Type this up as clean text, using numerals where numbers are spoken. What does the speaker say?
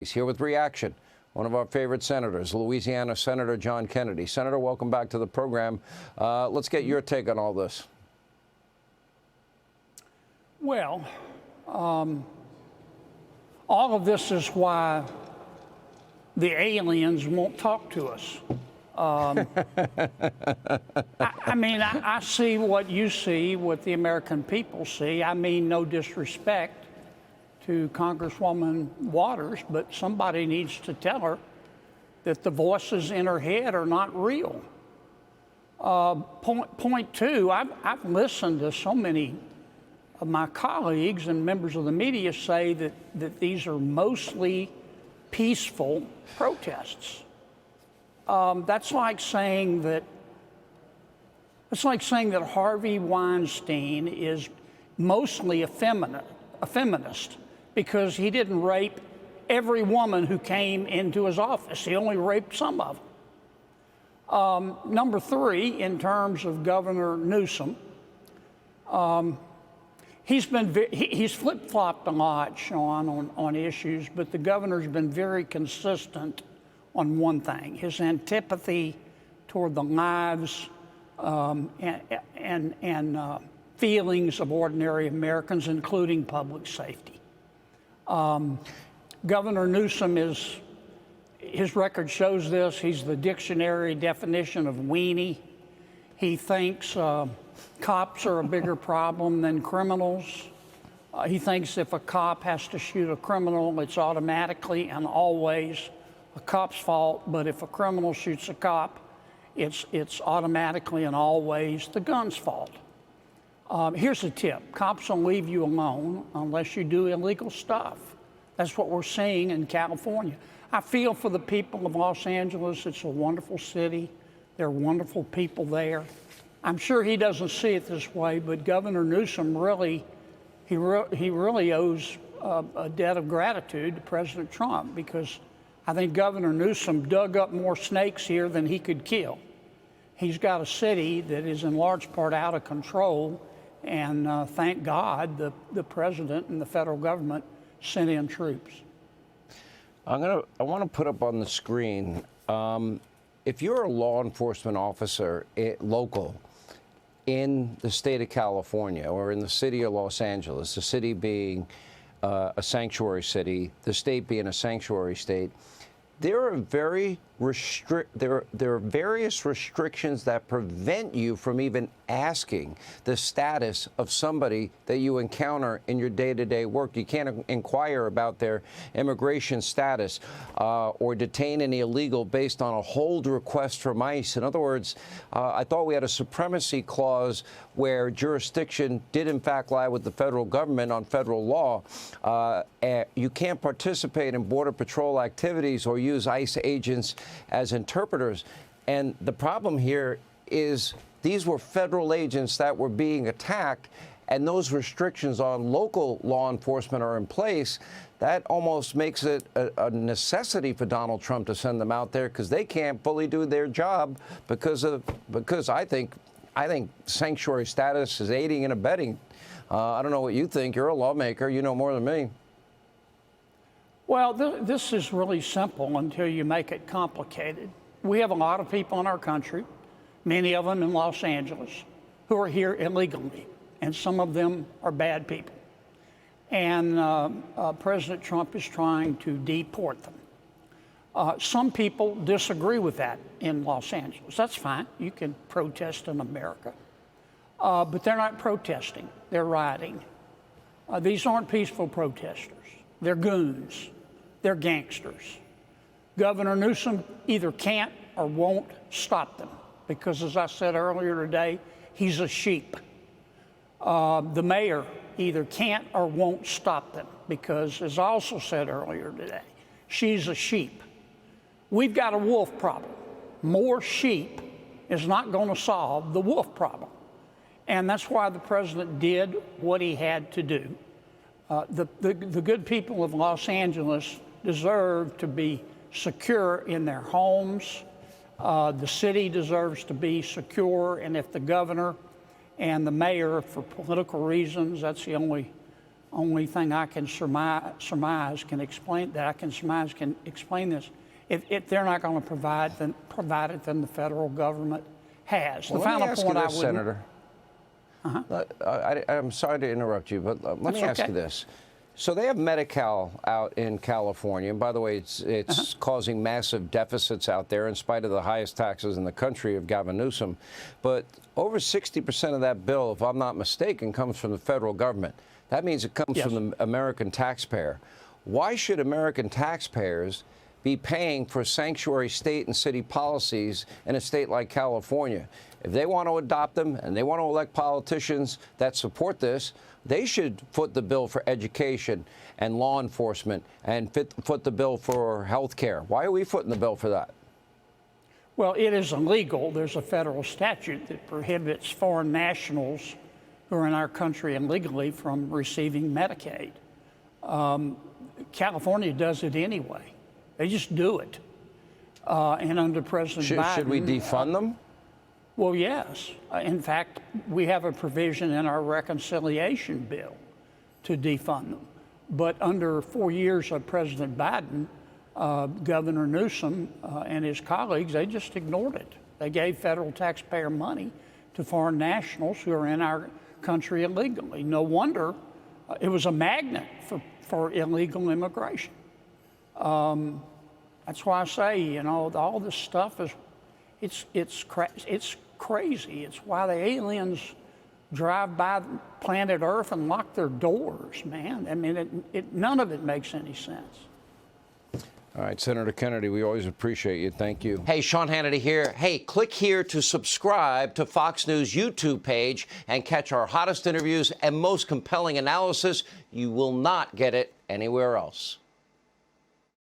He's here with reaction. One of our favorite senators, Louisiana Senator John Kennedy. Senator, welcome back to the program. Let's get your take on all this. Well, all of this is why the aliens won't talk to us. I see what you see, what the American people see. I mean, no disrespect to Congresswoman Waters, but somebody needs to tell her that the voices in her head are not real. Point two, I've listened to so many of my colleagues and members of the media say that these are mostly peaceful protests. That's like saying that Harvey Weinstein is mostly a feminist because he didn't rape every woman who came into his office. He only raped some of them. Number three, in terms of Governor Newsom, he's flip-flopped a lot, Sean, on issues, but the governor's been very consistent on one thing: his antipathy toward the lives and feelings of ordinary Americans, including public safety. Governor Newsom his record shows this. He's the dictionary definition of weenie. He thinks cops are a bigger problem than criminals. He thinks if a cop has to shoot a criminal, it's automatically and always a cop's fault. But if a criminal shoots a cop, it's automatically and always the gun's fault. Here's a tip: cops will leave you alone unless you do illegal stuff. That's what we're seeing in California. I feel for the people of Los Angeles. It's a wonderful city. There are wonderful people there. I'm sure he doesn't see it this way, but Governor Newsom really owes a debt of gratitude to President Trump, because I think Governor Newsom dug up more snakes here than he could kill. He's got a city that is in large part out of control, and thank God the president and the federal government sent in troops. I want to put up on the screen, if you're a law enforcement officer local in the state of California or in the city of Los Angeles, the city being a sanctuary city, the state being a sanctuary state, there are various restrictions that prevent you from even asking the status of somebody that you encounter in your day-to-day work. You can't inquire about their immigration status or detain any illegal based on a hold request from ICE. In other words, I thought we had a supremacy clause where jurisdiction did in fact lie with the federal government on federal law. You can't participate in Border Patrol activities or use ICE agents as interpreters. And the problem here is these were federal agents that were being attacked, and those restrictions on local law enforcement are in place. That almost makes it a necessity for Donald Trump to send them out there, because they can't fully do their job because I think sanctuary status is aiding and abetting. I don't know what you think. You're a lawmaker. You know more than me. Well, this is really simple until you make it complicated. We have a lot of people in our country, many of them in Los Angeles, who are here illegally, and some of them are bad people. And President Trump is trying to deport them. Some people disagree with that in Los Angeles. That's fine. You can protest in America. But they're not protesting. They're rioting. These aren't peaceful protesters. They're goons. They're gangsters. Governor Newsom either can't or won't stop them because, as I said earlier today, he's a sheep. The mayor either can't or won't stop them because, as I also said earlier today, she's a sheep. We've got a wolf problem. More sheep is not going to solve the wolf problem. And that's why the president did what he had to do. The good people of Los Angeles deserve to be secure in their homes. The city deserves to be secure, and if the governor and the mayor, for political reasons, that's the only only thing I can surmise can explain this. If they're not going to provide it, then the federal government has. Well, the final point I would, Senator. I'm sorry to interrupt you, but let me ask you this. So they have Medi-Cal out in California, and by the way, it's causing massive deficits out there in spite of the highest taxes in the country of Gavin Newsom. But over 60% of that bill, if I'm not mistaken, comes from the federal government. That means it comes from the American taxpayer. Why should American taxpayers be paying for sanctuary state and city policies in a state like California? If they want to adopt them and they want to elect politicians that support this, they should foot the bill for education and law enforcement and foot the bill for health care. Why are we footing the bill for that? Well, it is illegal. There's a federal statute that prohibits foreign nationals who are in our country illegally from receiving Medicaid. California does it anyway. They just do it. And under President Biden... Should we defund them? Well, yes. In fact, we have a provision in our reconciliation bill to defund them. But under 4 years of President Biden, Governor Newsom and his colleagues, they just ignored it. They gave federal taxpayer money to foreign nationals who are in our country illegally. No wonder it was a magnet for illegal immigration. That's why I say, you know, all this stuff is, it's crazy. It's why the aliens drive by planet Earth and lock their doors, man. I mean, none of it makes any sense. All right, Senator Kennedy, we always appreciate you. Thank you. Hey, Sean Hannity here. Hey, click here to subscribe to Fox News YouTube page and catch our hottest interviews and most compelling analysis. You will not get it anywhere else.